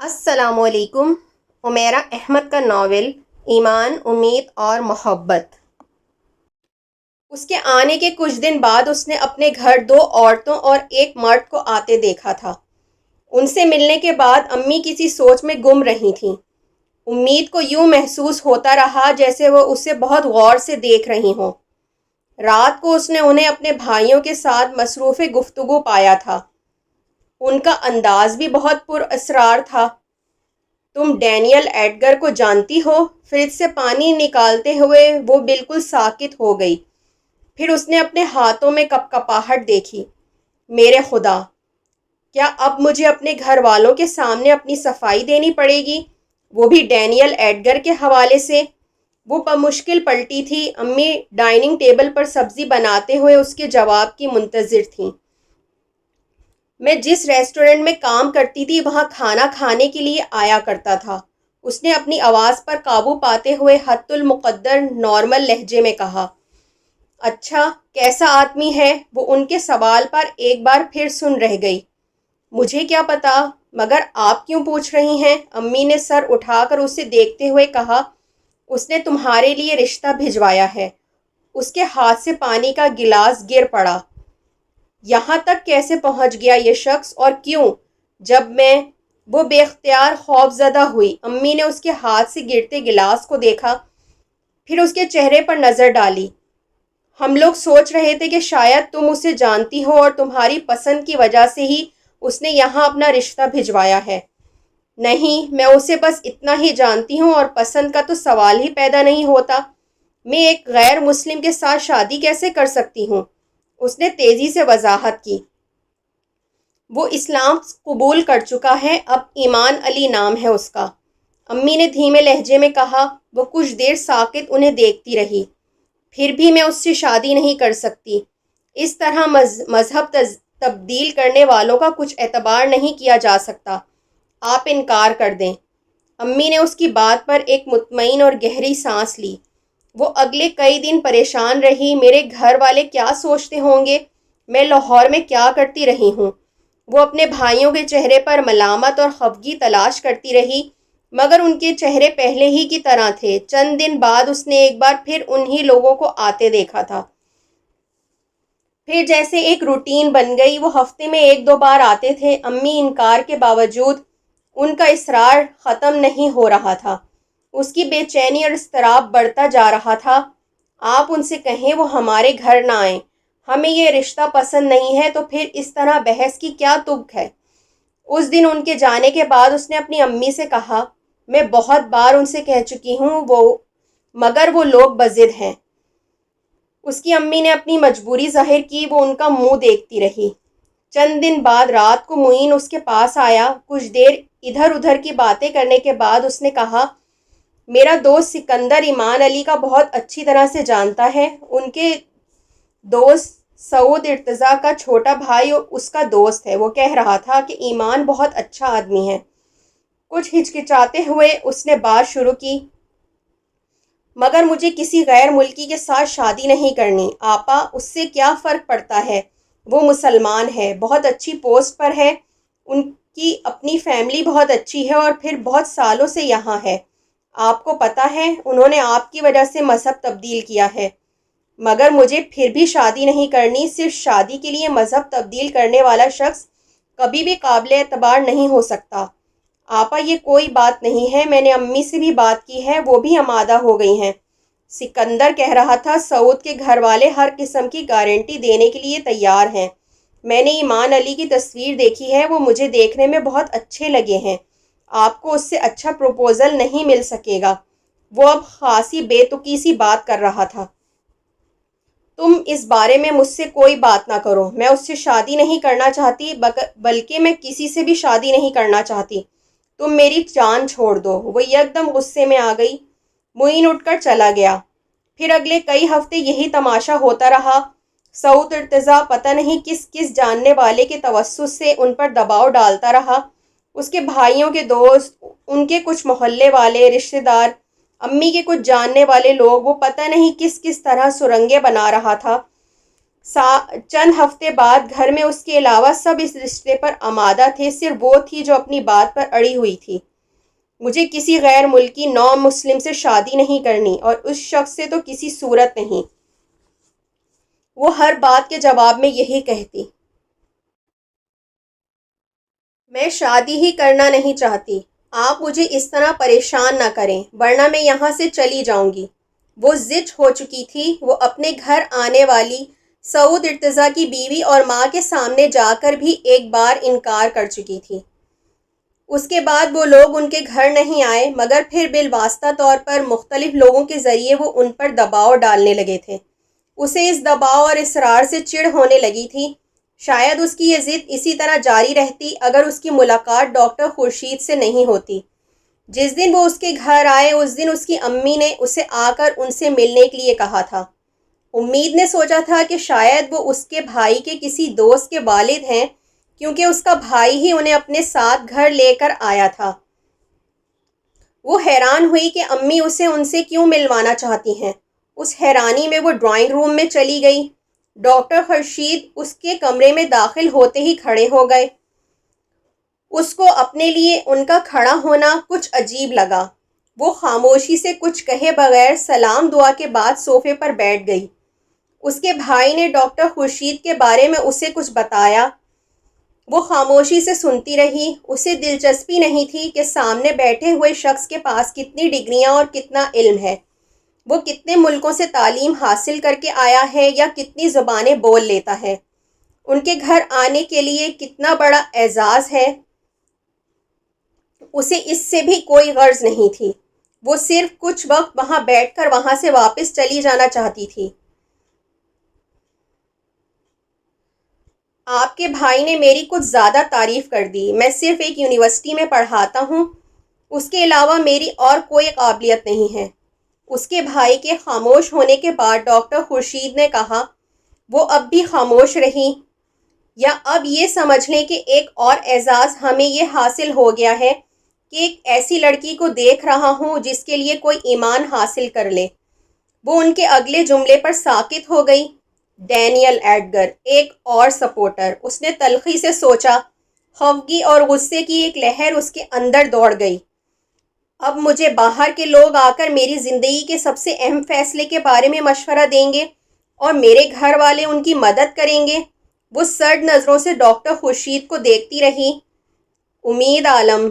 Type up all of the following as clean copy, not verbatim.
السلام علیکم۔ عمیرہ احمد کا ناول ایمان، امید اور محبت۔ اس کے آنے کے کچھ دن بعد اس نے اپنے گھر 2 عورتوں اور ایک مرد کو آتے دیکھا تھا۔ ان سے ملنے کے بعد امی کسی سوچ میں گم رہی تھیں۔ امید کو یوں محسوس ہوتا رہا جیسے وہ اسے بہت غور سے دیکھ رہی ہوں۔ رات کو اس نے انہیں اپنے بھائیوں کے ساتھ مصروف گفتگو پایا تھا۔ ان کا انداز بھی بہت پر اسرار تھا۔ تم ڈینیل ایڈگر کو جانتی ہو؟ فریج سے پانی نکالتے ہوئے وہ بالکل ساکت ہو گئی۔ پھر اس نے اپنے ہاتھوں میں کپکپاہٹ دیکھی۔ میرے خدا! کیا اب مجھے اپنے گھر والوں کے سامنے اپنی صفائی دینی پڑے گی، وہ بھی ڈینیل ایڈگر کے حوالے سے؟ وہ بمشکل پلٹی تھی۔ امی ڈائننگ ٹیبل پر سبزی بناتے ہوئے اس کے جواب کی منتظر تھیں۔ میں جس ریسٹورنٹ میں کام کرتی تھی وہاں کھانا کھانے کے لیے آیا کرتا تھا، اس نے اپنی آواز پر قابو پاتے ہوئے حت المقدر نارمل لہجے میں کہا۔ اچھا، کیسا آدمی ہے؟ وہ ان کے سوال پر ایک بار پھر سن رہ گئی۔ مجھے کیا پتا، مگر آپ کیوں پوچھ رہی ہیں؟ امی نے سر اٹھا کر اسے دیکھتے ہوئے کہا۔ اس نے تمہارے لیے رشتہ بھجوایا ہے۔ اس کے ہاتھ سے پانی کا گلاس گر پڑا۔ یہاں تک کیسے پہنچ گیا یہ شخص اور کیوں؟ وہ بے اختیار خوف زدہ ہوئی۔ امی نے اس کے ہاتھ سے گرتے گلاس کو دیکھا، پھر اس کے چہرے پر نظر ڈالی۔ ہم لوگ سوچ رہے تھے کہ شاید تم اسے جانتی ہو اور تمہاری پسند کی وجہ سے ہی اس نے یہاں اپنا رشتہ بھجوایا ہے۔ نہیں، میں اسے بس اتنا ہی جانتی ہوں اور پسند کا تو سوال ہی پیدا نہیں ہوتا۔ میں ایک غیر مسلم کے ساتھ شادی کیسے کر سکتی ہوں؟ اس نے تیزی سے وضاحت کی۔ وہ اسلام قبول کر چکا ہے، اب ایمان علی نام ہے اس کا، امی نے دھیمے لہجے میں کہا۔ وہ کچھ دیر ساکت انہیں دیکھتی رہی۔ پھر بھی میں اس سے شادی نہیں کر سکتی۔ اس طرح مذہب تبدیل کرنے والوں کا کچھ اعتبار نہیں کیا جا سکتا۔ آپ انکار کر دیں۔ امی نے اس کی بات پر ایک مطمئن اور گہری سانس لی۔ وہ اگلے کئی دن پریشان رہی۔ میرے گھر والے کیا سوچتے ہوں گے؟ میں لاہور میں کیا کرتی رہی ہوں؟ وہ اپنے بھائیوں کے چہرے پر ملامت اور خفگی تلاش کرتی رہی، مگر ان کے چہرے پہلے ہی کی طرح تھے۔ چند دن بعد اس نے ایک بار پھر انہی لوگوں کو آتے دیکھا تھا۔ پھر جیسے ایک روٹین بن گئی۔ وہ ہفتے میں 1-2 بار آتے تھے۔ امی انکار کے باوجود ان کا اصرار ختم نہیں ہو رہا تھا۔ اس کی بے چینی اور اضطراب بڑھتا جا رہا تھا۔ آپ ان سے کہیں وہ ہمارے گھر نہ آئیں، ہمیں یہ رشتہ پسند نہیں ہے، تو پھر اس طرح بحث کی کیا تک ہے؟ اس دن ان کے جانے کے بعد اس نے اپنی امی سے کہا، میں بہت بار ان سے کہہ چکی ہوں مگر وہ لوگ بضد ہیں۔ اس کی امی نے اپنی مجبوری ظاہر کی۔ وہ ان کا منہ دیکھتی رہی۔ چند دن بعد رات کو معین اس کے پاس آیا۔ کچھ دیر ادھر ادھر کی باتیں کرنے کے بعد اس نے کہا، میرا دوست سکندر ایمان علی کا بہت اچھی طرح سے جانتا ہے۔ ان کے دوست سعود ارتضیٰ کا چھوٹا بھائی اس کا دوست ہے۔ وہ کہہ رہا تھا کہ ایمان بہت اچھا آدمی ہے۔ کچھ ہچکچاتے ہوئے اس نے بات شروع کی، مگر مجھے کسی غیر ملکی کے ساتھ شادی نہیں کرنی۔ آپا، اس سے کیا فرق پڑتا ہے؟ وہ مسلمان ہے، بہت اچھی پوسٹ پر ہے، ان کی اپنی فیملی بہت اچھی ہے اور پھر بہت سالوں سے یہاں ہے۔ آپ کو پتہ ہے انہوں نے آپ کی وجہ سے مذہب تبدیل کیا ہے، مگر مجھے پھر بھی شادی نہیں کرنی۔ صرف شادی کے لیے مذہب تبدیل کرنے والا شخص کبھی بھی قابل اعتبار نہیں ہو سکتا۔ آپا، یہ کوئی بات نہیں ہے، میں نے امی سے بھی بات کی ہے، وہ بھی آمادہ ہو گئی ہیں۔ سکندر کہہ رہا تھا، سعود کے گھر والے ہر قسم کی گارنٹی دینے کے لیے تیار ہیں۔ میں نے ایمان علی کی تصویر دیکھی ہے، وہ مجھے دیکھنے میں بہت اچھے لگے ہیں۔ آپ کو اس سے اچھا پروپوزل نہیں مل سکے گا۔ وہ اب خاصی بے تکی سی بات کر رہا تھا۔ تم اس بارے میں مجھ سے کوئی بات نہ کرو۔ میں اس سے شادی نہیں کرنا چاہتی، بلکہ میں کسی سے بھی شادی نہیں کرنا چاہتی۔ تم میری جان چھوڑ دو۔ وہ یکدم غصے میں آ گئی۔ معین اٹھ کر چلا گیا۔ پھر اگلے کئی ہفتے یہی تماشا ہوتا رہا۔ سعود ارتضیٰ پتہ نہیں کس جاننے والے کے توسط سے ان پر دباؤ ڈالتا رہا۔ اس کے بھائیوں کے دوست، ان کے کچھ محلے والے رشتہ دار، امی کے کچھ جاننے والے لوگ، وہ پتہ نہیں کس طرح سرنگیں بنا رہا تھا۔ چند ہفتے بعد گھر میں اس کے علاوہ سب اس رشتے پر آمادہ تھے، صرف وہ تھی جو اپنی بات پر اڑی ہوئی تھی۔ مجھے کسی غیر ملکی نو مسلم سے شادی نہیں کرنی، اور اس شخص سے تو کسی صورت نہیں۔ وہ ہر بات کے جواب میں یہی کہتی، میں شادی ہی کرنا نہیں چاہتی، آپ مجھے اس طرح پریشان نہ کریں ورنہ میں یہاں سے چلی جاؤں گی۔ وہ زچ ہو چکی تھی، وہ اپنے گھر آنے والی سعود ارتضیٰ کی بیوی اور ماں کے سامنے جا کر بھی ایک بار انکار کر چکی تھی۔ اس کے بعد وہ لوگ ان کے گھر نہیں آئے، مگر پھر بالواسطہ طور پر مختلف لوگوں کے ذریعے وہ ان پر دباؤ ڈالنے لگے تھے۔ اسے اس دباؤ اور اصرار سے چڑ ہونے لگی تھی۔ شاید اس کی یہ ضد اسی طرح جاری رہتی اگر اس کی ملاقات ڈاکٹر خورشید سے نہیں ہوتی۔ جس دن وہ اس کے گھر آئے اس دن اس کی امی نے اسے آ کر ان سے ملنے کے لیے کہا تھا۔ امید نے سوچا تھا کہ شاید وہ اس کے بھائی کے کسی دوست کے والد ہیں، کیونکہ اس کا بھائی ہی انہیں اپنے ساتھ گھر لے کر آیا تھا۔ وہ حیران ہوئی کہ امی اسے ان سے کیوں ملوانا چاہتی ہیں۔ اس حیرانی میں وہ ڈرائنگ روم میں چلی گئی۔ ڈاکٹر خورشید اس کے کمرے میں داخل ہوتے ہی کھڑے ہو گئے۔ اس کو اپنے لیے ان کا کھڑا ہونا کچھ عجیب لگا۔ وہ خاموشی سے کچھ کہے بغیر سلام دعا کے بعد صوفے پر بیٹھ گئی۔ اس کے بھائی نے ڈاکٹر خورشید کے بارے میں اسے کچھ بتایا۔ وہ خاموشی سے سنتی رہی۔ اسے دلچسپی نہیں تھی کہ سامنے بیٹھے ہوئے شخص کے پاس کتنی ڈگریاں اور کتنا علم ہے، وہ کتنے ملکوں سے تعلیم حاصل کر کے آیا ہے یا کتنی زبانیں بول لیتا ہے، ان کے گھر آنے کے لیے کتنا بڑا اعزاز ہے۔ اسے اس سے بھی کوئی غرض نہیں تھی۔ وہ صرف کچھ وقت وہاں بیٹھ کر وہاں سے واپس چلی جانا چاہتی تھی۔ آپ کے بھائی نے میری کچھ زیادہ تعریف کر دی۔ میں صرف ایک یونیورسٹی میں پڑھاتا ہوں، اس کے علاوہ میری اور کوئی قابلیت نہیں ہے۔ اس کے بھائی کے خاموش ہونے کے بعد ڈاکٹر خورشید نے کہا، وہ اب بھی خاموش رہی، یا اب یہ سمجھ لیں کہ ایک اور اعزاز ہمیں یہ حاصل ہو گیا ہے کہ ایک ایسی لڑکی کو دیکھ رہا ہوں جس کے لیے کوئی ایمان حاصل کر لے۔ وہ ان کے اگلے جملے پر ساکت ہو گئی۔ ڈینیل ایڈگر، ایک اور سپورٹر، اس نے تلخی سے سوچا۔ خفگی اور غصے کی ایک لہر اس کے اندر دوڑ گئی۔ اب مجھے باہر کے لوگ آ کر میری زندگی کے سب سے اہم فیصلے کے بارے میں مشورہ دیں گے اور میرے گھر والے ان کی مدد کریں گے۔ وہ سرد نظروں سے ڈاکٹر خورشید کو دیکھتی رہی۔ امید عالم،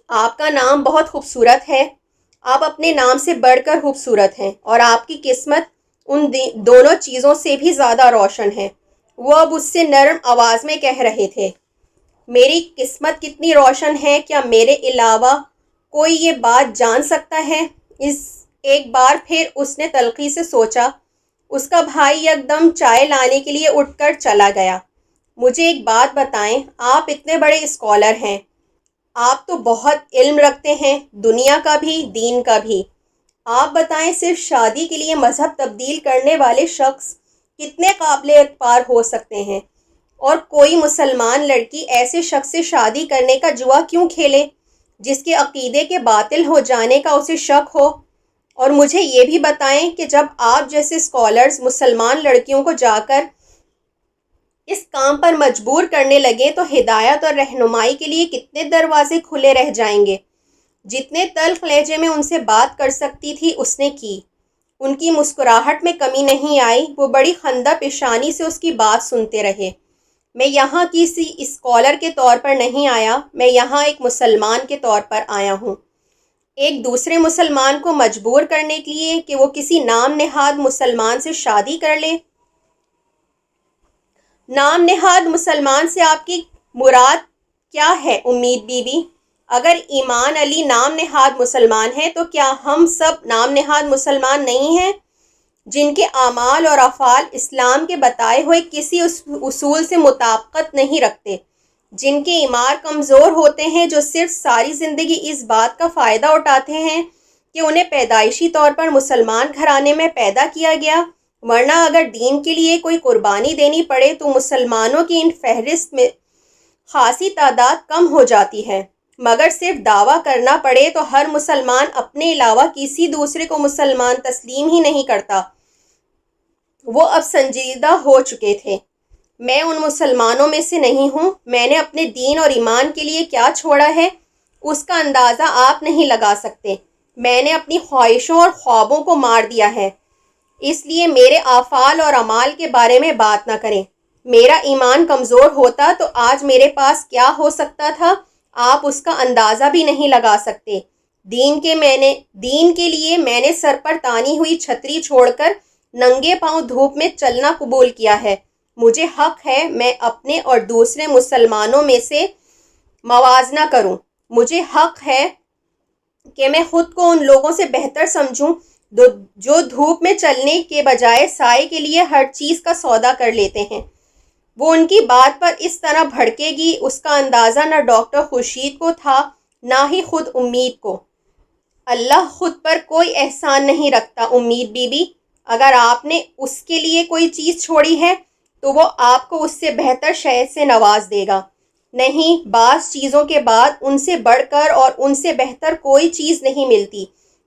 آپ کا نام بہت خوبصورت ہے، آپ اپنے نام سے بڑھ کر خوبصورت ہیں، اور آپ کی قسمت ان دونوں چیزوں سے بھی زیادہ روشن ہے۔ وہ اب اس سے نرم آواز میں کہہ رہے تھے، میری قسمت کتنی روشن ہے، کیا میرے علاوہ کوئی یہ بات جان سکتا ہے؟ ایک بار پھر اس نے تلخی سے سوچا۔ اس کا بھائی یکدم چائے لانے کے لیے اٹھ کر چلا گیا۔ مجھے ایک بات بتائیں، آپ اتنے بڑے اسکالر ہیں، آپ تو بہت علم رکھتے ہیں، دنیا کا بھی دین کا بھی۔ آپ بتائیں، صرف شادی کے لیے مذہب تبدیل کرنے والے شخص کتنے قابل اعتبار ہو سکتے ہیں، اور کوئی مسلمان لڑکی ایسے شخص سے شادی کرنے کا جوا کیوں کھیلے جس کے عقیدے کے باطل ہو جانے کا اسے شک ہو؟ اور مجھے یہ بھی بتائیں کہ جب آپ جیسے اسکالرز مسلمان لڑکیوں کو جا کر اس کام پر مجبور کرنے لگے تو ہدایت اور رہنمائی کے لیے کتنے دروازے کھلے رہ جائیں گے۔ جتنے تلخ لہجے میں ان سے بات کر سکتی تھی اس نے کی۔ ان کی مسکراہٹ میں کمی نہیں آئی۔ وہ بڑی خندہ پیشانی سے اس کی بات سنتے رہے۔ میں یہاں کسی اسکالر کے طور پر نہیں آیا، میں یہاں ایک مسلمان کے طور پر آیا ہوں۔ ایک دوسرے مسلمان کو مجبور کرنے کے لیے کہ وہ کسی نام نہاد مسلمان سے شادی کر لے۔ نام نہاد مسلمان سے آپ کی مراد کیا ہے امید بی بی؟ اگر ایمان علی نام نہاد مسلمان ہے تو کیا ہم سب نام نہاد مسلمان نہیں ہیں، جن کے اعمال اور افعال اسلام کے بتائے ہوئے کسی اصول سے مطابقت نہیں رکھتے، جن کے ایمار کمزور ہوتے ہیں، جو صرف ساری زندگی اس بات کا فائدہ اٹھاتے ہیں کہ انہیں پیدائشی طور پر مسلمان گھرانے میں پیدا کیا گیا، ورنہ اگر دین کے لیے کوئی قربانی دینی پڑے تو مسلمانوں کی ان فہرست میں خاصی تعداد کم ہو جاتی ہے، مگر صرف دعویٰ کرنا پڑے تو ہر مسلمان اپنے علاوہ کسی دوسرے کو مسلمان تسلیم ہی نہیں کرتا۔ وہ اب سنجیدہ ہو چکے تھے۔ میں ان مسلمانوں میں سے نہیں ہوں۔ میں نے اپنے دین اور ایمان کے لیے کیا چھوڑا ہے اس کا اندازہ آپ نہیں لگا سکتے۔ میں نے اپنی خواہشوں اور خوابوں کو مار دیا ہے، اس لیے میرے افعال اور اعمال کے بارے میں بات نہ کریں۔ میرا ایمان کمزور ہوتا تو آج میرے پاس کیا ہو سکتا تھا آپ اس کا اندازہ بھی نہیں لگا سکتے۔ دین کے لیے میں نے سر پر تانی ہوئی چھتری چھوڑ کر ننگے پاؤں دھوپ میں چلنا قبول کیا ہے۔ مجھے حق ہے میں اپنے اور دوسرے مسلمانوں میں سے موازنہ کروں۔ مجھے حق ہے کہ میں خود کو ان لوگوں سے بہتر سمجھوں جو دھوپ میں چلنے کے بجائے سائے کے لیے ہر چیز کا سودا کر لیتے ہیں۔ وہ ان کی بات پر اس طرح بھڑکے گی، اس کا اندازہ نہ ڈاکٹر خورشید کو تھا نہ ہی خود امید کو۔ اللہ خود پر کوئی احسان نہیں رکھتا امید بی بی۔ اگر آپ نے اس کے لیے کوئی چیز چھوڑی ہے تو وہ آپ کو اس سے بہتر شے سے نواز دے گا۔ نہیں، بعض چیزوں کے بعد ان سے بڑھ کر اور ان سے بہتر کوئی چیز نہیں ملتی،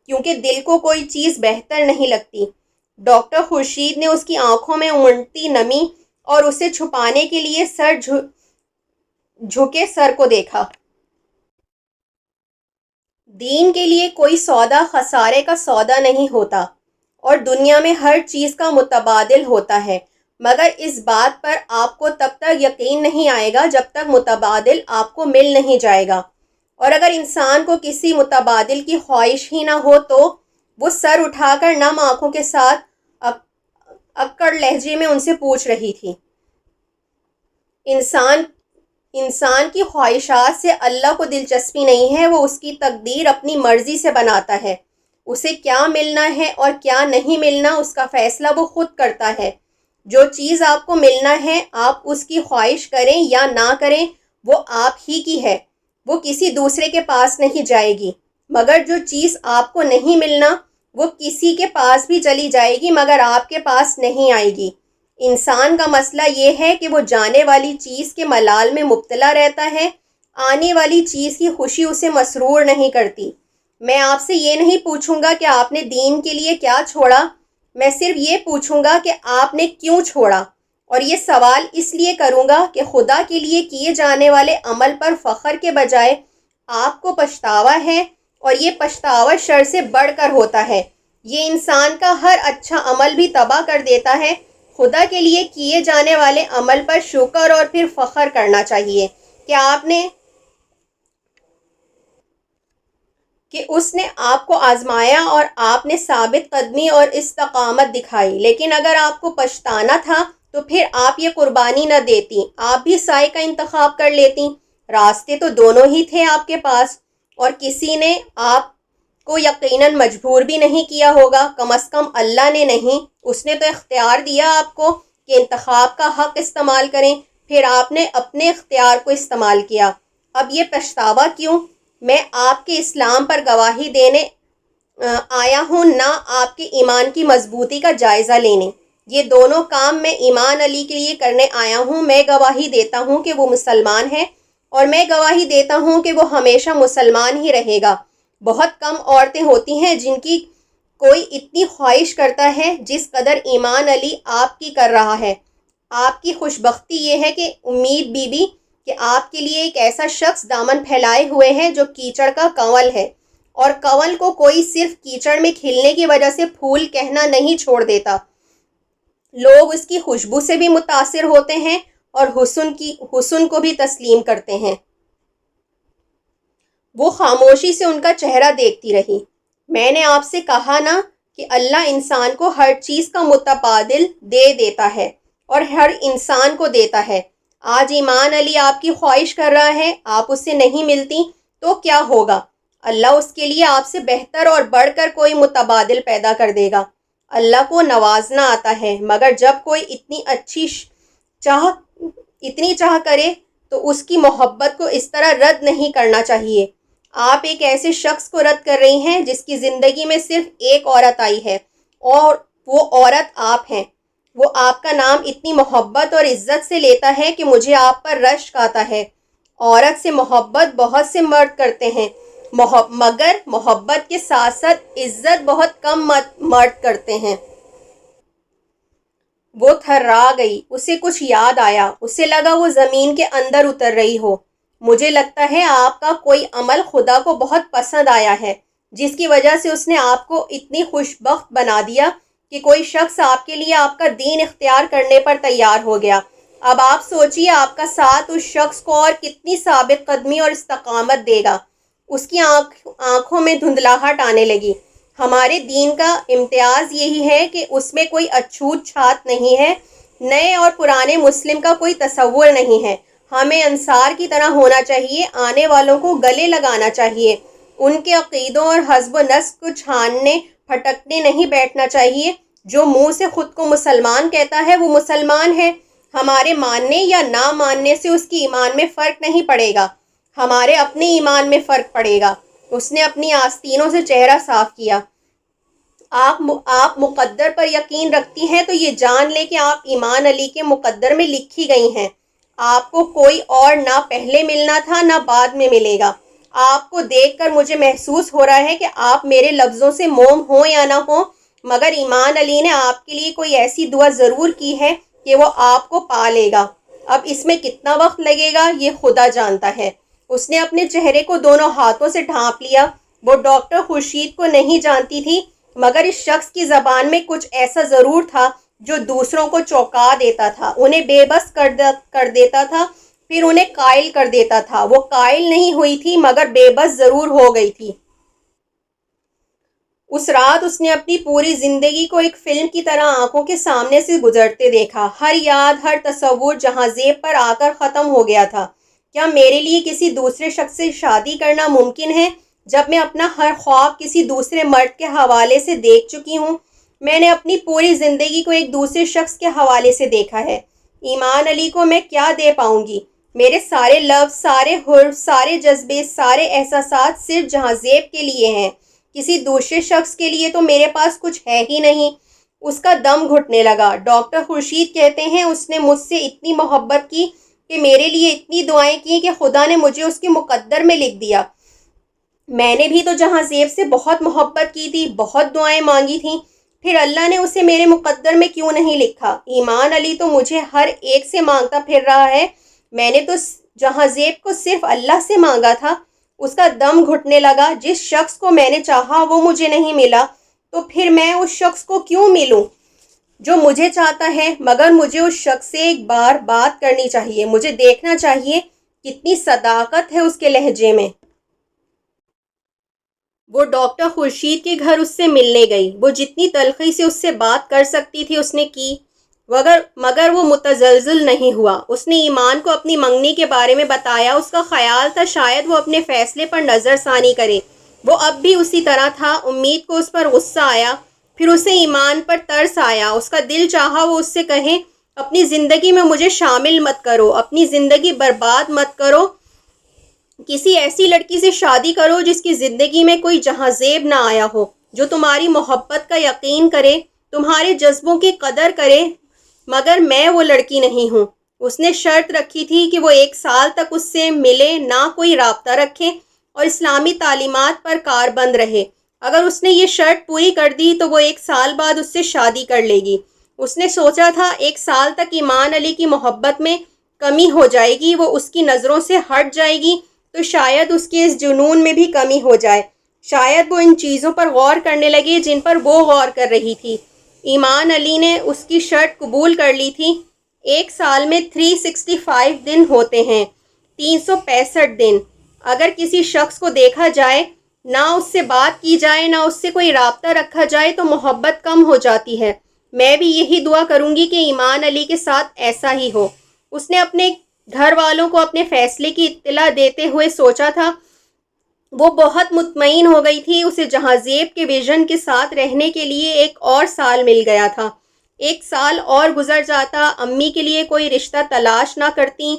کیونکہ دل کو کوئی چیز بہتر نہیں لگتی۔ ڈاکٹر خورشید نے اس کی آنکھوں میں امڑتی نمی اور اسے چھپانے کے لیے جھکے سر کو دیکھا۔ دین کے لیے کوئی سودا خسارے کا سودا نہیں ہوتا، اور دنیا میں ہر چیز کا متبادل ہوتا ہے، مگر اس بات پر آپ کو تب تک یقین نہیں آئے گا جب تک متبادل آپ کو مل نہیں جائے گا۔ اور اگر انسان کو کسی متبادل کی خواہش ہی نہ ہو تو وہ سر اٹھا کر نم آنکھوں کے ساتھ اکڑ لہجے میں ان سے پوچھ رہی تھی۔ انسان کی خواہشات سے اللہ کو دلچسپی نہیں ہے، وہ اس کی تقدیر اپنی مرضی سے بناتا ہے۔ اسے کیا ملنا ہے اور کیا نہیں ملنا اس کا فیصلہ وہ خود کرتا ہے۔ جو چیز آپ کو ملنا ہے آپ اس کی خواہش کریں یا نہ کریں وہ آپ ہی کی ہے، وہ کسی دوسرے کے پاس نہیں جائے گی۔ مگر جو چیز آپ کو نہیں ملنا وہ کسی کے پاس بھی چلی جائے گی مگر آپ کے پاس نہیں آئے گی۔ انسان کا مسئلہ یہ ہے کہ وہ جانے والی چیز کے ملال میں مبتلا رہتا ہے، آنے والی چیز کی خوشی اسے مسرور نہیں کرتی۔ میں آپ سے یہ نہیں پوچھوں گا کہ آپ نے دین کے لیے کیا چھوڑا، میں صرف یہ پوچھوں گا کہ آپ نے کیوں چھوڑا، اور یہ سوال اس لیے کروں گا کہ خدا کے لیے کیے جانے والے عمل پر فخر کے بجائے آپ کو پچھتاوا ہے، اور یہ پچھتاوا شر سے بڑھ کر ہوتا ہے۔ یہ انسان کا ہر اچھا عمل بھی تباہ کر دیتا ہے۔ خدا کے لیے کیے جانے والے عمل پر شکر اور پھر فخر کرنا چاہیے کہ اس نے آپ کو آزمایا اور آپ نے ثابت قدمی اور استقامت دکھائی۔ لیکن اگر آپ کو پچھتانا تھا تو پھر آپ یہ قربانی نہ دیتی، آپ بھی سائے کا انتخاب کر لیتی۔ راستے تو دونوں ہی تھے آپ کے پاس، اور کسی نے آپ کو یقیناً مجبور بھی نہیں کیا ہوگا، کم از کم اللہ نے نہیں۔ اس نے تو اختیار دیا آپ کو کہ انتخاب کا حق استعمال کریں، پھر آپ نے اپنے اختیار کو استعمال کیا۔ اب یہ پچھتاوا کیوں؟ میں آپ کے اسلام پر گواہی دینے آیا ہوں، نہ آپ کے ایمان کی مضبوطی کا جائزہ لینے۔ یہ دونوں کام میں ایمان علی کے لیے کرنے آیا ہوں۔ میں گواہی دیتا ہوں کہ وہ مسلمان ہے، اور میں گواہی دیتا ہوں کہ وہ ہمیشہ مسلمان ہی رہے گا۔ بہت کم عورتیں ہوتی ہیں جن کی کوئی اتنی خواہش کرتا ہے جس قدر ایمان علی آپ کی کر رہا ہے۔ آپ کی خوش بختی یہ ہے کہ امید بی بی کہ آپ کے لیے ایک ایسا شخص دامن پھیلائے ہوئے ہے جو کیچڑ کا کنول ہے، اور کنول کو کوئی صرف کیچڑ میں کھلنے کی وجہ سے پھول کہنا نہیں چھوڑ دیتا۔ لوگ اس کی خوشبو سے بھی متاثر ہوتے ہیں اور حسن کو بھی تسلیم کرتے ہیں۔ وہ خاموشی سے ان کا چہرہ دیکھتی رہی۔ میں نے آپ سے کہا نا کہ اللہ انسان کو ہر چیز کا متبادل دے دیتا ہے اور ہر انسان کو دیتا ہے۔ آج ایمان علی آپ کی خواہش کر رہا ہے، آپ اس سے نہیں ملتی تو کیا ہوگا؟ اللہ اس کے لیے آپ سے بہتر اور بڑھ کر کوئی متبادل پیدا کر دے گا۔ اللہ کو نوازنا آتا ہے، مگر جب کوئی اتنی چاہ کرے تو اس کی محبت کو اس طرح رد نہیں کرنا چاہیے۔ آپ ایک ایسے شخص کو رد کر رہی ہیں جس کی زندگی میں صرف ایک عورت آئی ہے، اور وہ عورت آپ ہیں۔ وہ آپ کا نام اتنی محبت اور عزت سے لیتا ہے کہ مجھے آپ پر رشک آتا ہے۔ عورت سے محبت بہت سے مرد کرتے ہیں، مگر محبت کے ساتھ ساتھ عزت بہت کم مرد کرتے ہیں۔ وہ تھرا گئی، اسے کچھ یاد آیا، اسے لگا وہ زمین کے اندر اتر رہی ہو۔ مجھے لگتا ہے آپ کا کوئی عمل خدا کو بہت پسند آیا ہے، جس کی وجہ سے اس نے آپ کو اتنی خوش بخت بنا دیا کہ کوئی شخص آپ کے لیے آپ کا دین اختیار کرنے پر تیار ہو گیا۔ اب آپ سوچئے آپ کا ساتھ اس شخص کو اور کتنی ثابت قدمی اور استقامت دے گا۔ اس کی آنکھوں میں دھندلاہٹ آنے لگی۔ ہمارے دین کا امتیاز یہی ہے کہ اس میں کوئی اچھوت چھات نہیں ہے، نئے اور پرانے مسلم کا کوئی تصور نہیں ہے۔ ہمیں انصار کی طرح ہونا چاہیے، آنے والوں کو گلے لگانا چاہیے، ان کے عقیدوں اور حسب و نسب کو چھاننے پھٹکنے نہیں بیٹھنا چاہیے۔ جو منہ سے خود کو مسلمان کہتا ہے وہ مسلمان ہے، ہمارے ماننے یا نہ ماننے سے اس کی ایمان میں فرق نہیں پڑے گا، ہمارے اپنے ایمان میں فرق پڑے گا۔ اس نے اپنی آستینوں سے چہرہ صاف کیا۔ آپ مقدر پر یقین رکھتی ہیں تو یہ جان لیں کہ آپ ایمان علی کے مقدر میں لکھی گئی ہیں۔ آپ کو کوئی اور نہ پہلے ملنا تھا نہ بعد میں ملے گا۔ آپ کو دیکھ کر مجھے محسوس ہو رہا ہے کہ آپ میرے لفظوں سے موم ہوں یا نہ ہوں، مگر ایمان علی نے آپ کے لیے کوئی ایسی دعا ضرور کی ہے کہ وہ آپ کو پا لے گا۔ اب اس میں کتنا وقت لگے گا یہ خدا جانتا ہے۔ اس نے اپنے چہرے کو دونوں ہاتھوں سے ڈھانپ لیا۔ وہ ڈاکٹر خورشید کو نہیں جانتی تھی، مگر اس شخص کی زبان میں کچھ ایسا ضرور تھا جو دوسروں کو چونکا دیتا تھا، انہیں بے بس کر دیتا تھا، پھر انہیں قائل کر دیتا تھا۔ وہ قائل نہیں ہوئی تھی مگر بے بس ضرور ہو گئی تھی۔ اس رات اس نے اپنی پوری زندگی کو ایک فلم کی طرح آنکھوں کے سامنے سے گزرتے دیکھا۔ ہر یاد، ہر تصور جہاں زیب پر آ کر ختم ہو گیا تھا۔ کیا میرے لیے کسی دوسرے شخص سے شادی کرنا ممکن ہے جب میں اپنا ہر خواب کسی دوسرے مرد کے حوالے سے دیکھ چکی ہوں؟ میں نے اپنی پوری زندگی کو ایک دوسرے شخص کے حوالے سے دیکھا ہے۔ ایمان علی کو میں کیا دے پاؤں گی؟ میرے سارے لفظ، سارے حرف، سارے جذبے، سارے احساسات صرف جہاں زیب کے لیے ہیں۔ کسی دوسرے شخص کے لیے تو میرے پاس کچھ ہے ہی نہیں۔ اس کا دم گھٹنے لگا۔ ڈاکٹر خورشید کہتے ہیں اس نے مجھ سے اتنی محبت کی کہ میرے لیے اتنی دعائیں کی کہ خدا نے مجھے اس کے مقدر میں لکھ دیا۔ میں نے بھی تو جہاں زیب سے بہت محبت کی تھی، بہت دعائیں مانگی تھیں، پھر اللہ نے اسے میرے مقدر میں کیوں نہیں لکھا؟ ایمان علی تو مجھے ہر ایک سے مانگتا پھر رہا ہے، میں نے تو جہاں زیب کو صرف اللہ سے مانگا تھا۔ اس کا دم گھٹنے لگا۔ جس شخص کو میں نے چاہا وہ مجھے نہیں ملا، تو پھر میں اس شخص کو کیوں ملوں جو مجھے چاہتا ہے؟ مگر مجھے اس شخص سے ایک بار بات کرنی چاہیے، مجھے دیکھنا چاہیے کتنی صداقت ہے اس کے لہجے میں۔ وہ ڈاکٹر خورشید کے گھر اس سے ملنے گئی۔ وہ جتنی تلخی سے اس سے بات کر سکتی تھی اس نے کی، مگر وہ متزلزل نہیں ہوا۔ اس نے ایمان کو اپنی منگنی کے بارے میں بتایا۔ اس کا خیال تھا شاید وہ اپنے فیصلے پر نظر ثانی کرے۔ وہ اب بھی اسی طرح تھا۔ امید کو اس پر غصہ آیا، پھر اسے ایمان پر ترس آیا۔ اس کا دل چاہا وہ اس سے کہے، اپنی زندگی میں مجھے شامل مت کرو، اپنی زندگی برباد مت کرو، کسی ایسی لڑکی سے شادی کرو جس کی زندگی میں کوئی جہاں زیب نہ آیا ہو، جو تمہاری محبت کا یقین کرے، تمہارے جذبوں کی قدر کرے، مگر میں وہ لڑکی نہیں ہوں۔ اس نے شرط رکھی تھی کہ وہ 1 سال تک اس سے ملے، نہ کوئی رابطہ رکھے اور اسلامی تعلیمات پر کاربند رہے۔ اگر اس نے یہ شرط پوری کر دی تو وہ 1 سال بعد اس سے شادی کر لے گی۔ اس نے سوچا تھا 1 سال تک ایمان علی کی محبت میں کمی ہو جائے گی، وہ اس کی نظروں سے ہٹ جائے گی تو شاید اس کے اس جنون میں بھی کمی ہو جائے، شاید وہ ان چیزوں پر غور کرنے لگے جن پر وہ غور کر رہی تھی۔ ایمان علی نے اس کی شرط قبول کر لی تھی۔ 1 سال میں 365 دن ہوتے ہیں، 365 دن۔ اگر کسی شخص کو دیکھا جائے، نہ اس سے بات کی جائے، نہ اس سے کوئی رابطہ رکھا جائے تو محبت کم ہو جاتی ہے۔ میں بھی یہی دعا کروں گی کہ ایمان علی کے ساتھ ایسا ہی ہو۔ اس نے اپنے گھر والوں کو اپنے فیصلے کی اطلاع دیتے ہوئے سوچا تھا۔ وہ بہت مطمئن ہو گئی تھی۔ اسے جہاں زیب کے ویژن کے ساتھ رہنے کے لیے 1 اور سال مل گیا تھا۔ 1 سال اور گزر جاتا، امی کے لیے کوئی رشتہ تلاش نہ کرتی۔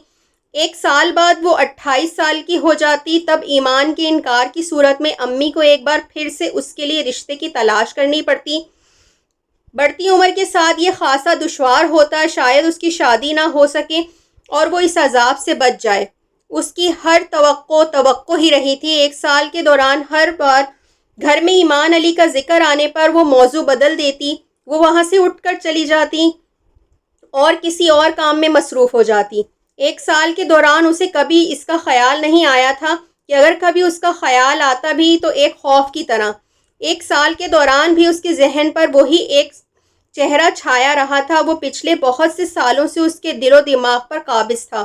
1 سال بعد وہ 28 سال کی ہو جاتی، تب ایمان کے انکار کی صورت میں امی کو ایک بار پھر سے اس کے لیے رشتے کی تلاش کرنی پڑتی۔ بڑھتی عمر کے ساتھ یہ خاصا دشوار ہوتا، شاید اس کی شادی نہ ہو سکے اور وہ اس عذاب سے بچ جائے۔ اس کی ہر توقع ہی رہی تھی۔ 1 سال کے دوران ہر بار گھر میں ایمان علی کا ذکر آنے پر وہ موضوع بدل دیتی، وہ وہاں سے اٹھ کر چلی جاتی اور کسی اور کام میں مصروف ہو جاتی۔ 1 سال کے دوران اسے کبھی اس کا خیال نہیں آیا تھا کہ اگر کبھی اس کا خیال آتا بھی تو ایک خوف کی طرح۔ 1 سال کے دوران بھی اس کے ذہن پر وہی ایک چہرہ چھایا رہا تھا، وہ پچھلے بہت سے سالوں سے اس کے دل و دماغ پر قابض تھا۔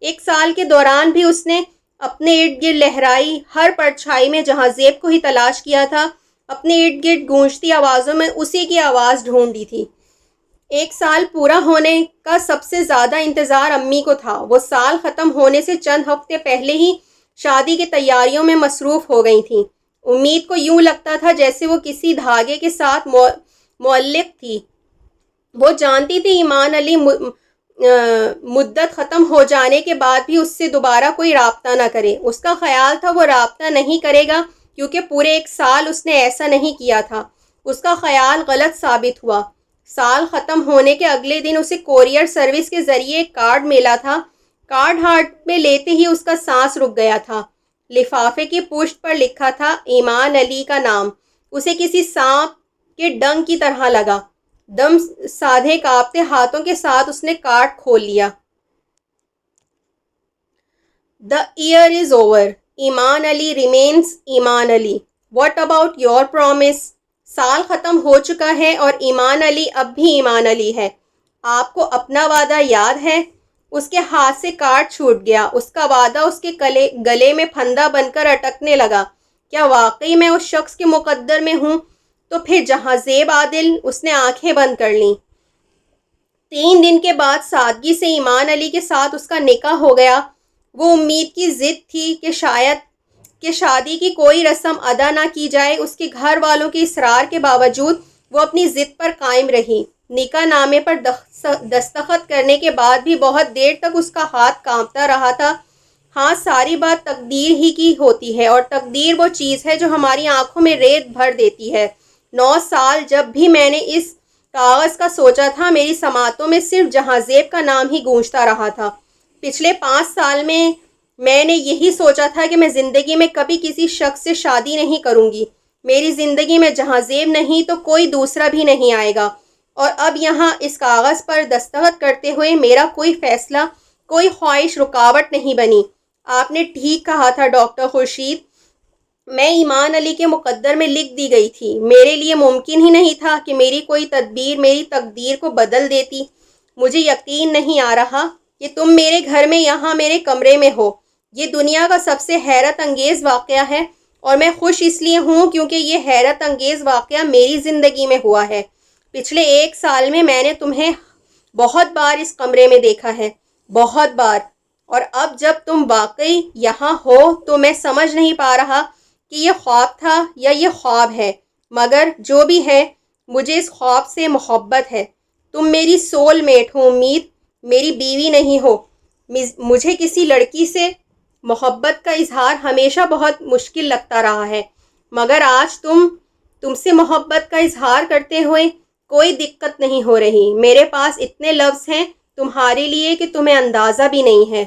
1 سال کے دوران بھی اس نے اپنے ارد گرد لہرائی ہر پرچھائی میں جہاں زیب کو ہی تلاش کیا تھا، اپنے ارد گرد گونجتی آوازوں میں اسی کی آواز ڈھونڈی تھی۔ 1 سال پورا ہونے کا سب سے زیادہ انتظار امی کو تھا۔ وہ سال ختم ہونے سے چند ہفتے پہلے ہی شادی کی تیاریوں میں مصروف ہو گئی تھیں۔ امید کو یوں لگتا تھا جیسے وہ کسی دھاگے کے ساتھ معلق تھی۔ وہ جانتی تھی ایمان علی مدت ختم ہو جانے کے بعد بھی اس سے دوبارہ کوئی رابطہ نہ کرے۔ اس کا خیال تھا وہ رابطہ نہیں کرے گا کیونکہ پورے 1 سال اس نے ایسا نہیں کیا تھا۔ اس کا خیال غلط ثابت ہوا۔ سال ختم ہونے کے اگلے دن اسے کوریئر سروس کے ذریعے ایک کارڈ ملا تھا۔ کارڈ ہاتھ میں لیتے ہی اس کا سانس رک گیا تھا۔ لفافے کی پشت پر لکھا تھا ایمان علی کا نام۔ اسے کسی سانپ کے ڈنگ کی طرح لگا۔ دم سادھے کانپتے ہاتھوں کے ساتھ اس نے کارڈ کھول لیا۔ The year is over. ایمان علی remains ایمان علی. What about your promise? سال ختم ہو چکا ہے اور ایمان علی اب بھی ایمان علی ہے۔ آپ کو اپنا وعدہ یاد ہے؟ اس کے ہاتھ سے کارڈ چھوٹ گیا۔ اس کا وعدہ اس کے گلے میں پھندا بن کر اٹکنے لگا۔ کیا واقعی میں اس شخص کے مقدر میں ہوں؟ تو پھر جہاں زیب عادل۔ اس نے آنکھیں بند کر لیں۔ 3 دن کے بعد سادگی سے ایمان علی کے ساتھ اس کا نکاح ہو گیا۔ وہ امید کی ضد تھی کہ شاید کہ شادی کی کوئی رسم ادا نہ کی جائے۔ اس کے گھر والوں کے اصرار کے باوجود وہ اپنی ضد پر قائم رہی۔ نکاح نامے پر دستخط کرنے کے بعد بھی بہت دیر تک اس کا ہاتھ کانپتا رہا تھا۔ ہاں، ساری بات تقدیر ہی کی ہوتی ہے، اور تقدیر وہ چیز ہے جو ہماری آنکھوں میں ریت بھر دیتی ہے۔ 9 سال جب بھی میں نے اس کاغذ کا سوچا تھا، میری سماعتوں میں صرف جہاں زیب کا نام ہی گونجتا رہا تھا۔ پچھلے 5 سال میں نے یہی سوچا تھا کہ میں زندگی میں کبھی کسی شخص سے شادی نہیں کروں گی۔ میری زندگی میں جہاں زیب نہیں تو کوئی دوسرا بھی نہیں آئے گا۔ اور اب یہاں اس کاغذ پر دستخط کرتے ہوئے میرا کوئی فیصلہ، کوئی خواہش رکاوٹ نہیں بنی۔ آپ نے ٹھیک کہا تھا ڈاکٹر خورشید، میں ایمان علی کے مقدر میں لکھ دی گئی تھی۔ میرے لیے ممکن ہی نہیں تھا کہ میری کوئی تدبیر میری تقدیر کو بدل دیتی۔ مجھے یقین نہیں آ رہا کہ تم میرے گھر میں یہاں میرے کمرے میں ہو۔ یہ دنیا کا سب سے حیرت انگیز واقعہ ہے، اور میں خوش اس لیے ہوں کیونکہ یہ حیرت انگیز واقعہ میری زندگی میں ہوا ہے۔ پچھلے 1 سال میں نے تمہیں بہت بار اس کمرے میں دیکھا ہے، بہت بار، اور اب جب تم واقعی یہاں ہو تو میں سمجھ نہیں پا رہا کہ یہ خواب تھا یا یہ خواب ہے، مگر جو بھی ہے مجھے اس خواب سے محبت ہے۔ تم میری سول میٹ ہو امید، میری بیوی نہیں ہو۔ مجھے کسی لڑکی سے محبت کا اظہار ہمیشہ بہت مشکل لگتا رہا ہے، مگر آج تم سے محبت کا اظہار کرتے ہوئے کوئی دقت نہیں ہو رہی۔ میرے پاس اتنے لفظ ہیں تمہارے لیے کہ تمہیں اندازہ بھی نہیں ہے۔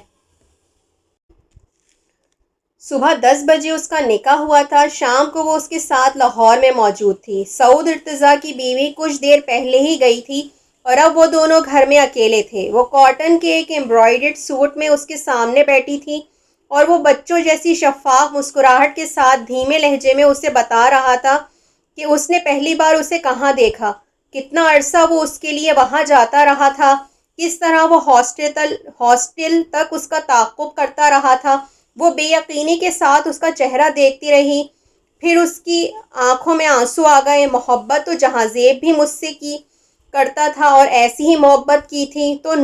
صبح 10 بجے اس کا نکاح ہوا تھا۔ شام کو وہ اس کے ساتھ لاہور میں موجود تھی۔ سعود ارتضیٰ کی بیوی کچھ دیر پہلے ہی گئی تھی اور اب وہ دونوں گھر میں اکیلے تھے۔ وہ کاٹن کے ایک ایمبرائڈرڈ سوٹ میں اس کے سامنے بیٹھی تھی اور وہ بچوں جیسی شفاف مسکراہٹ کے ساتھ دھیمے لہجے میں اسے بتا رہا تھا کہ اس نے پہلی بار اسے کہاں دیکھا، کتنا عرصہ وہ اس کے لیے وہاں جاتا رہا تھا، کس طرح وہ ہاسٹل تک اس کا تعاقب کرتا رہا تھا۔ وہ بے یقینی کے ساتھ اس کا چہرہ دیکھتی رہی، پھر اس کی آنکھوں میں آنسو آ گئے۔ محبت تو جہاں زیب بھی مجھ سے کی کرتا تھا اور ایسی ہی محبت کی تھی، تو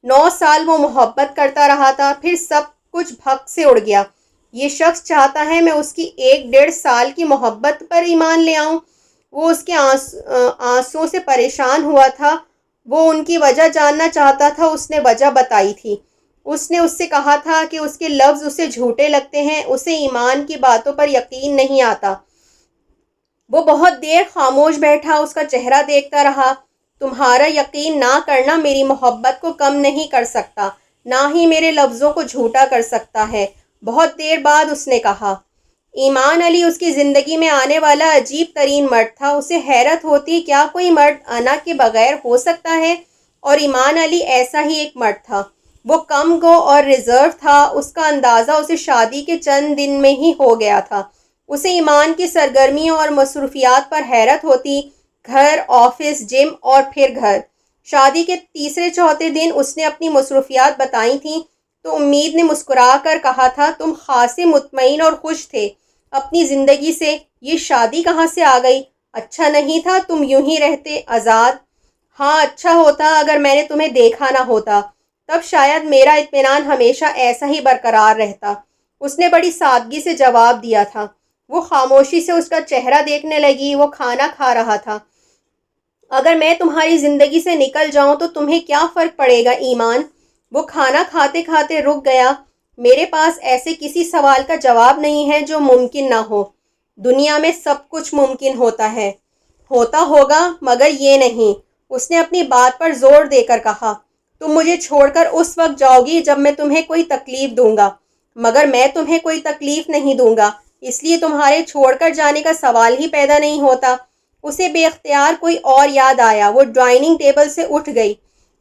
9 سال وہ محبت کرتا رہا تھا، پھر سب کچھ بھگ سے اڑ گیا۔ یہ شخص چاہتا ہے میں اس کی 1-1.5 سال کی محبت پر ایمان لے آؤں۔ وہ اس کے آنسوؤں سے پریشان ہوا تھا، وہ ان کی وجہ جاننا چاہتا تھا۔ اس نے وجہ بتائی تھی۔ اس نے اس سے کہا تھا کہ اس کے لفظ اسے جھوٹے لگتے ہیں، اسے ایمان کی باتوں پر یقین نہیں آتا۔ وہ بہت دیر خاموش بیٹھا، اس کا چہرہ دیکھتا رہا۔ تمہارا یقین نہ کرنا میری محبت کو کم نہیں کر سکتا، نہ ہی میرے لفظوں کو جھوٹا کر سکتا ہے۔ بہت دیر بعد اس نے کہا۔ ایمان علی اس کی زندگی میں آنے والا عجیب ترین مرد تھا۔ اسے حیرت ہوتی، کیا کوئی مرد انا کے بغیر ہو سکتا ہے؟ اور ایمان علی ایسا ہی ایک مرد تھا۔ وہ کم گو اور ریزرو تھا۔ اس کا اندازہ اسے شادی کے چند دن میں ہی ہو گیا تھا۔ اسے ایمان کی سرگرمیوں اور مصروفیات پر حیرت ہوتی، گھر، آفس، جم اور پھر گھر۔ شادی کے تیسرے چوتھے دن اس نے اپنی مصروفیات بتائی تھیں تو امید نے مسکرا کر کہا تھا، تم خاصے مطمئن اور خوش تھے اپنی زندگی سے، یہ شادی کہاں سے آ گئی؟ اچھا نہیں تھا تم یوں ہی رہتے آزاد؟ ہاں اچھا ہوتا اگر میں نے تمہیں دیکھا نہ ہوتا، تب شاید میرا اطمینان ہمیشہ ایسا ہی برقرار رہتا، اس نے بڑی سادگی سے جواب دیا تھا۔ وہ خاموشی سے اس کا چہرہ دیکھنے لگی۔ وہ کھانا کھا رہا تھا۔ اگر میں تمہاری زندگی سے نکل جاؤں تو تمہیں کیا فرق پڑے گا ایمان؟ وہ کھانا کھاتے کھاتے رک گیا۔ میرے پاس ایسے کسی سوال کا جواب نہیں ہے جو ممکن نہ ہو۔ دنیا میں سب کچھ ممکن ہوتا ہے۔ ہوتا ہوگا مگر یہ نہیں، اس نے اپنی بات پر زور دے کر کہا۔ تم مجھے چھوڑ کر اس وقت جاؤ گی جب میں تمہیں کوئی تکلیف دوں گا، مگر میں تمہیں کوئی تکلیف نہیں دوں گا، اس لیے تمہارے چھوڑ کر جانے کا سوال ہی پیدا نہیں ہوتا۔ اسے بے اختیار کوئی اور یاد آیا۔ وہ ڈائننگ ٹیبل سے اٹھ گئی۔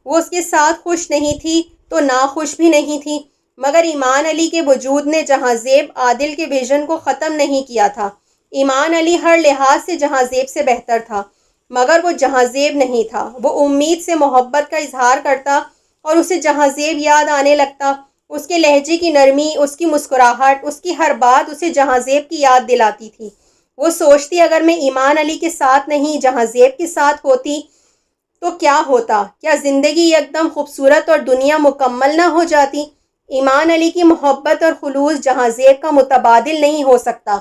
وہ اس کے ساتھ خوش نہیں تھی تو ناخوش بھی نہیں تھی، مگر ایمان علی کے وجود نے جہاں زیب عادل کے ویژن کو ختم نہیں کیا تھا۔ ایمان علی ہر لحاظ سے جہاں زیب سے بہتر تھا، مگر وہ جہاں زیب نہیں تھا۔ وہ امید سے محبت کا اظہار کرتا اور اسے جہاں زیب یاد آنے لگتا۔ اس کے لہجے کی نرمی، اس کی مسکراہٹ، اس کی ہر بات اسے جہاں زیب کی یاد دلاتی تھی۔ وہ سوچتی اگر میں ایمان علی کے ساتھ نہیں جہاں زیب کے ساتھ ہوتی تو کیا ہوتا؟ کیا زندگی یکدم خوبصورت اور دنیا مکمل نہ ہو جاتی؟ ایمان علی کی محبت اور خلوص جہاں زیب کا متبادل نہیں ہو سکتا۔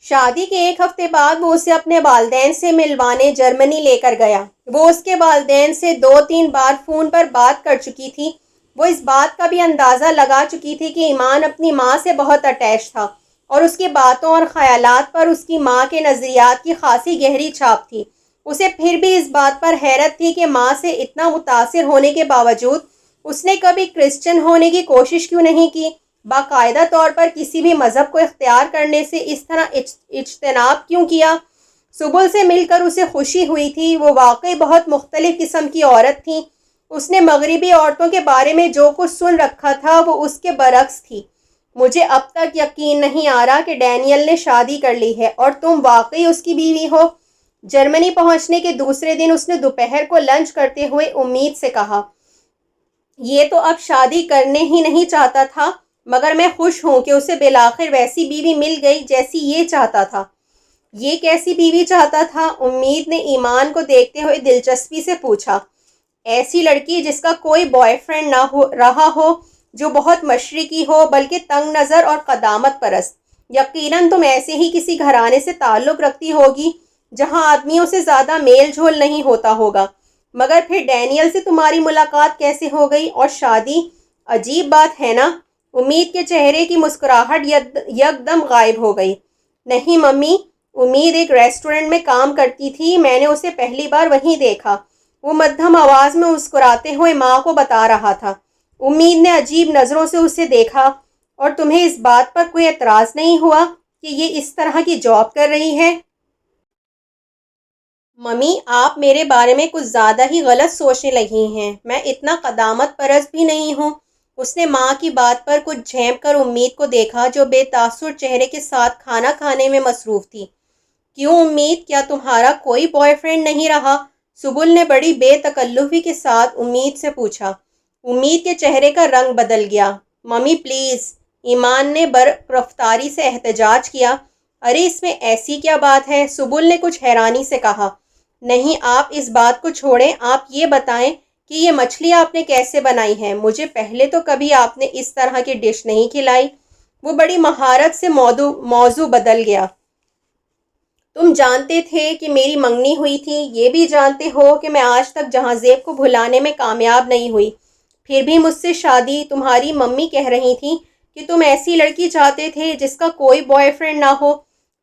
شادی کے ایک ہفتے بعد وہ اسے اپنے والدین سے ملوانے جرمنی لے کر گیا۔ وہ اس کے والدین سے 2-3 بار فون پر بات کر چکی تھی۔ وہ اس بات کا بھی اندازہ لگا چکی تھی کہ ایمان اپنی ماں سے بہت اٹیچ تھا اور اس کی باتوں اور خیالات پر اس کی ماں کے نظریات کی خاصی گہری چھاپ تھی۔ اسے پھر بھی اس بات پر حیرت تھی کہ ماں سے اتنا متاثر ہونے کے باوجود اس نے کبھی کرسچن ہونے کی کوشش کیوں نہیں کی، باقاعدہ طور پر کسی بھی مذہب کو اختیار کرنے سے اس طرح اجتناب کیوں کیا۔ سبل سے مل کر اسے خوشی ہوئی تھی۔ وہ واقعی بہت مختلف قسم کی عورت تھی۔ اس نے مغربی عورتوں کے بارے میں جو کچھ سن رکھا تھا وہ اس کے برعکس تھی۔ مجھے اب تک یقین نہیں آ رہا کہ ڈینیل نے شادی کر لی ہے اور تم واقعی اس کی بیوی ہو۔ جرمنی پہنچنے کے دوسرے دن اس نے دوپہر کو لنچ کرتے ہوئے امید سے کہا، یہ تو اب شادی کرنے ہی نہیں چاہتا تھا، مگر میں خوش ہوں کہ اسے بالآخر ویسی بیوی مل گئی جیسی یہ چاہتا تھا۔ یہ کیسی بیوی چاہتا تھا؟ امید نے ایمان کو دیکھتے ہوئے دلچسپی سے پوچھا۔ ایسی لڑکی جس کا کوئی بوائے فرینڈ نہ رہا ہو، جو بہت مشرقی ہو بلکہ تنگ نظر اور قدامت پرست۔ یقیناً تم ایسے ہی کسی گھرانے سے تعلق رکھتی ہوگی جہاں آدمیوں سے زیادہ میل جھول نہیں ہوتا ہوگا، مگر پھر ڈینیل سے تمہاری ملاقات کیسے ہو گئی اور شادی؟ عجیب بات ہے نا۔ امید کے چہرے کی مسکراہٹ یکدم غائب ہو گئی۔ نہیں ممی، امید ایک ریسٹورنٹ میں کام کرتی تھی، میں نے اسے پہلی بار وہیں دیکھا۔ وہ مدھم آواز میں مسکراتے ہوئے ماں کو بتا رہا تھا۔ امید نے عجیب نظروں سے اسے دیکھا۔ اور تمہیں اس بات پر کوئی اعتراض نہیں ہوا کہ یہ اس طرح کی جاب کر رہی ہے؟ ممی، آپ میرے بارے میں کچھ زیادہ ہی غلط سوچنے لگی ہیں۔ میں اتنا قدامت پرست بھی نہیں ہوں۔ اس نے ماں کی بات پر کچھ جھینپ کر امید کو دیکھا جو بے تاثر چہرے کے ساتھ کھانا کھانے میں مصروف تھی۔ کیوں امید، کیا تمہارا کوئی بوائے فرینڈ نہیں رہا؟ سبل نے بڑی بے تکلفی کے ساتھ امید سے پوچھا۔ امید کے چہرے کا رنگ بدل گیا۔ ممی پلیز، ایمان نے برق رفتاری سے احتجاج کیا۔ ارے اس میں ایسی کیا بات ہے؟ سبل نے کچھ حیرانی سے کہا۔ نہیں، آپ اس بات کو چھوڑیں، آپ یہ بتائیں کہ یہ مچھلی آپ نے کیسے بنائی ہے؟ مجھے پہلے تو کبھی آپ نے اس طرح کی ڈش نہیں کھلائی۔ وہ بڑی مہارت سے موضوع بدل گیا۔ تم جانتے تھے کہ میری منگنی ہوئی تھی، یہ بھی جانتے ہو کہ میں آج تک جہاں زیب کو بھلانے میں کامیاب نہیں ہوئی، پھر بھی مجھ سے شادی؟ تمہاری ممی کہہ رہی تھی کہ تم ایسی لڑکی چاہتے تھے جس کا کوئی بوائے فرینڈ نہ ہو،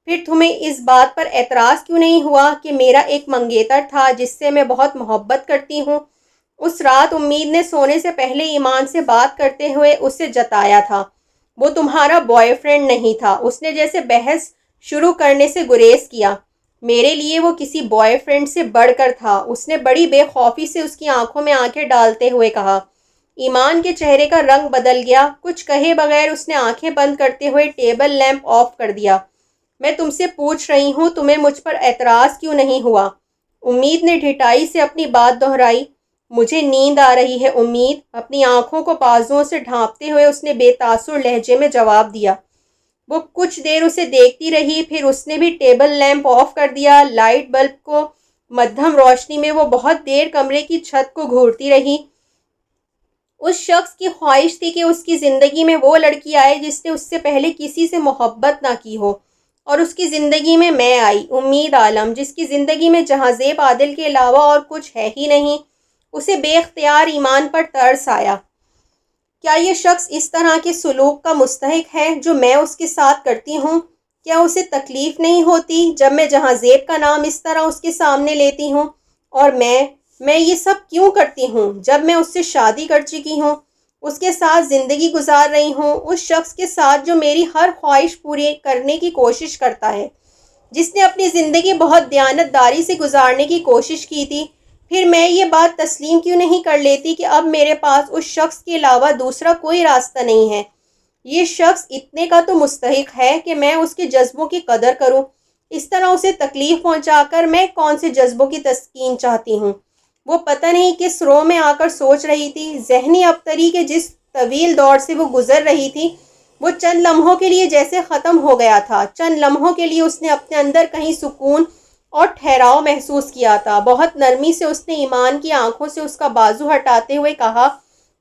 پھر تمہیں اس بات پر اعتراض کیوں نہیں ہوا کہ میرا ایک منگیتر تھا جس سے میں بہت محبت کرتی ہوں؟ اس رات امید نے سونے سے پہلے ایمان سے بات کرتے ہوئے اسے جتایا تھا۔ وہ تمہارا بوائے فرینڈ نہیں تھا۔ اس نے جیسے بحث شروع کرنے سے گریز کیا۔ میرے لیے وہ کسی بوائے فرینڈ سے بڑھ کر تھا، اس نے بڑی بے خوفی سے اس کی آنکھوں میں آنکھیں ڈالتے ہوئے کہا۔ ایمان کے چہرے کا رنگ بدل گیا، کچھ کہے بغیر اس نے آنکھیں بند کرتے ہوئے ٹیبل لیمپ آف کر دیا۔ میں تم سے پوچھ رہی ہوں، تمہیں مجھ پر اعتراض کیوں نہیں ہوا؟ امید نے ڈھٹائی سے اپنی بات دہرائی۔ مجھے نیند آ رہی ہے امید، اپنی آنکھوں کو بازوؤں سے ڈھانپتے ہوئے اس نے بے تاثر لہجے میں جواب دیا۔ وہ کچھ دیر اسے دیکھتی رہی، پھر اس نے بھی ٹیبل لیمپ آف کر دیا۔ لائٹ بلب کو مدھم روشنی میں وہ بہت دیر کمرے کی چھت کو گھورتی رہی۔ اس شخص کی خواہش تھی کہ اس کی زندگی میں وہ لڑکی آئے جس نے اس سے پہلے کسی سے محبت نہ کی ہو، اور اس کی زندگی میں آئی، امید عالم، جس کی زندگی میں جہاں زیب عادل کے علاوہ اور کچھ ہے ہی نہیں۔ اسے بے اختیار ایمان پر ترس آیا۔ کیا یہ شخص اس طرح کے سلوک کا مستحق ہے جو میں اس کے ساتھ کرتی ہوں؟ کیا اسے تکلیف نہیں ہوتی جب میں جہاں زیب کا نام اس طرح اس کے سامنے لیتی ہوں؟ اور میں یہ سب کیوں کرتی ہوں جب میں اس سے شادی کر چکی ہوں، اس کے ساتھ زندگی گزار رہی ہوں، اس شخص کے ساتھ جو میری ہر خواہش پوری کرنے کی کوشش کرتا ہے، جس نے اپنی زندگی بہت دیانت داری سے گزارنے کی کوشش کی تھی؟ پھر میں یہ بات تسلیم کیوں نہیں کر لیتی کہ اب میرے پاس اس شخص کے علاوہ دوسرا کوئی راستہ نہیں ہے؟ یہ شخص اتنے کا تو مستحق ہے کہ میں اس کے جذبوں کی قدر کروں۔ اس طرح اسے تکلیف پہنچا کر میں کون سے جذبوں کی تسکین چاہتی ہوں؟ وہ پتہ نہیں کس رو میں آ کر سوچ رہی تھی۔ ذہنی ابتری کے جس طویل دور سے وہ گزر رہی تھی، وہ چند لمحوں کے لیے جیسے ختم ہو گیا تھا۔ چند لمحوں کے لیے اس نے اپنے اندر کہیں سکون اور ٹھہراؤ محسوس کیا تھا۔ بہت نرمی سے اس نے ایمان کی آنکھوں سے اس کا بازو ہٹاتے ہوئے کہا،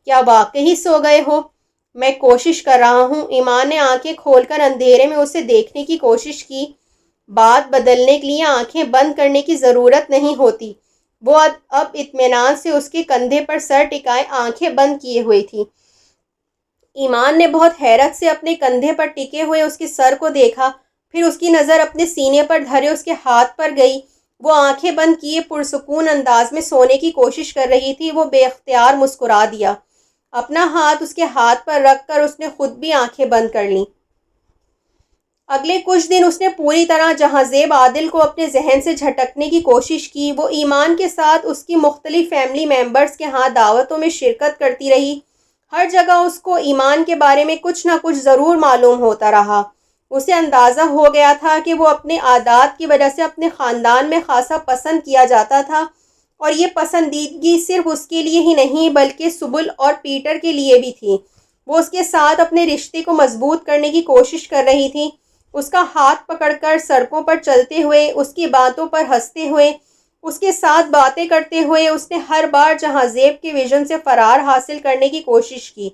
کیا واقعی سو گئے ہو؟ میں کوشش کر رہا ہوں۔ ایمان نے آنکھیں کھول کر اندھیرے میں اسے دیکھنے کی کوشش کی۔ بات بدلنے کے لیے آنکھیں بند کرنے کی ضرورت نہیں ہوتی۔ وہ اب اطمینان سے اس کے کندھے پر سر ٹکائے آنکھیں بند کیے ہوئی تھی۔ ایمان نے بہت حیرت سے اپنے کندھے پر ٹکے ہوئے اس کے سر کو دیکھا، پھر اس کی نظر اپنے سینے پر دھرے اس کے ہاتھ پر گئی۔ وہ آنکھیں بند کیے پرسکون انداز میں سونے کی کوشش کر رہی تھی۔ وہ بے اختیار مسکرا دیا۔ اپنا ہاتھ اس کے ہاتھ پر رکھ کر اس نے خود بھی آنکھیں بند کر لیں۔ اگلے کچھ دن اس نے پوری طرح جہاں زیب عادل کو اپنے ذہن سے جھٹکنے کی کوشش کی۔ وہ ایمان کے ساتھ اس کی مختلف فیملی ممبرز کے ہاں دعوتوں میں شرکت کرتی رہی۔ ہر جگہ اس کو ایمان کے بارے میں کچھ نہ کچھ ضرور معلوم ہوتا رہا۔ اسے اندازہ ہو گیا تھا کہ وہ اپنے عادات کی وجہ سے اپنے خاندان میں خاصا پسند کیا جاتا تھا، اور یہ پسندیدگی صرف اس کے لیے ہی نہیں بلکہ سبل اور پیٹر کے لیے بھی تھی۔ وہ اس کے ساتھ اپنے رشتے کو مضبوط کرنے کی کوشش کر رہی تھی۔ اس کا ہاتھ پکڑ کر سڑکوں پر چلتے ہوئے، اس کی باتوں پر ہنستے ہوئے، اس کے ساتھ باتیں کرتے ہوئے، اس نے ہر بار جہاں زیب کے ویژن سے فرار حاصل کرنے کی کوشش کی۔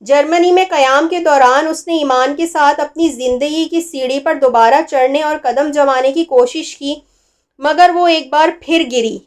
جرمنی میں قیام کے دوران اس نے ایمان کے ساتھ اپنی زندگی کی سیڑھی پر دوبارہ چڑھنے اور قدم جمانے کی کوشش کی، مگر وہ ایک بار پھر گری۔